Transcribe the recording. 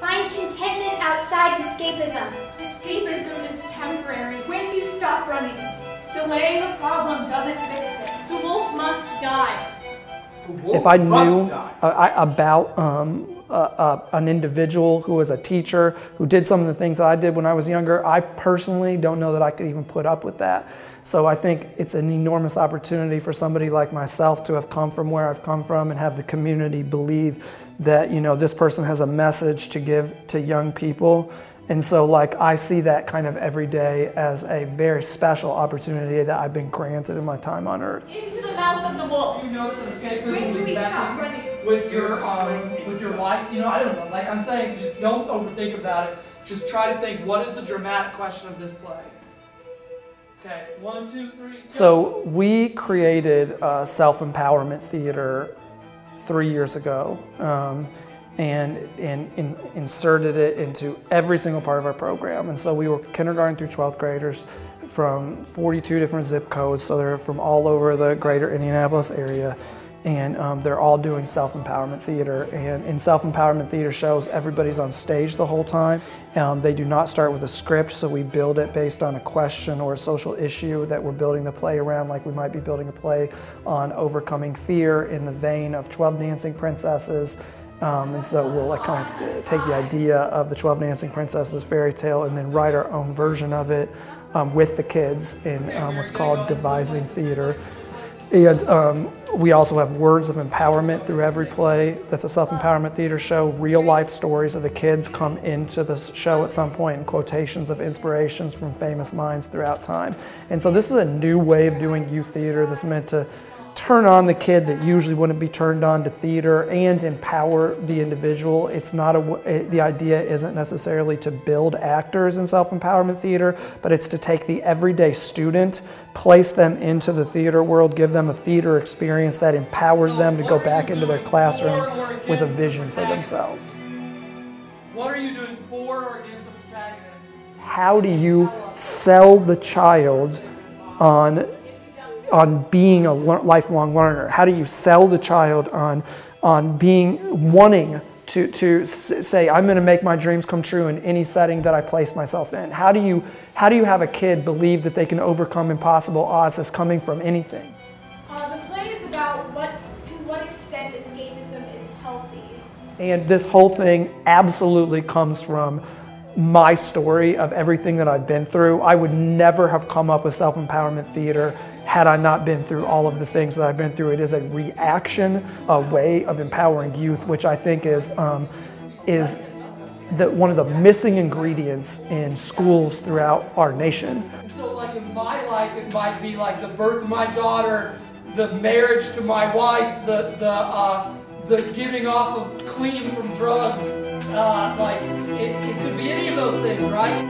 Find contentment outside of escapism. Escapism is temporary. When do you stop running? Delaying the problem doesn't fix it. The wolf must die. If I knew about an individual who was a teacher, who did some of the things that I did when I was younger, I personally don't know that I could even put up with that. So I think it's an enormous opportunity for somebody like myself to have come from where I've come from and have the community believe that, you know, this person has a message to give to young people. And so, like, I see that kind of every day as a very special opportunity that I've been granted in my time on Earth. Into the mouth of the wolf. You notice that escapism When do we is stop messing running? with your life? You know, I don't know. Like I'm saying, just don't overthink about it. Just try to think, what is the dramatic question of this play? Okay, 1, 2, 3. Go. So we created self-empowerment theater 3 years ago. And inserted it into every single part of our program. And so we were kindergarten through 12th graders from 42 different zip codes, so they're from all over the greater Indianapolis area. And they're all doing self-empowerment theater. And in self-empowerment theater shows, everybody's on stage the whole time. They do not start with a script, so we build it based on a question or a social issue that we're building the play around, like we might be building a play on overcoming fear in the vein of 12 Dancing Princesses. And so we'll like kind of take the idea of the 12 Dancing Princesses fairy tale and then write our own version of it with the kids in what's called devising theater. And we also have words of empowerment through every play. That's a self-empowerment theater show. Real life stories of the kids come into the show at some point, and quotations of inspirations from famous minds throughout time. And so this is a new way of doing youth theater that's meant to turn on the kid that usually wouldn't be turned on to theater and empower the individual. It's not the idea isn't necessarily to build actors in self-empowerment theater, but it's to take the everyday student, place them into the theater world, give them a theater experience that empowers them to go back into their classrooms with a vision for themselves. What are you doing for or against the protagonist? How do you sell the child on being a lifelong learner? How do you sell the child on wanting to say, I'm going to make my dreams come true in any setting that I place myself in? How do you have a kid believe that they can overcome impossible odds that's coming from anything? The play is about to what extent escapism is healthy. And this whole thing absolutely comes from my story of everything that I've been through. I would never have come up with self-empowerment theater had I not been through all of the things that I've been through. It is a reaction, a way of empowering youth, which I think is one of the missing ingredients in schools throughout our nation. So like in my life, it might be like the birth of my daughter, the marriage to my wife, the giving off of clean from drugs. Like it could be any of those things, right?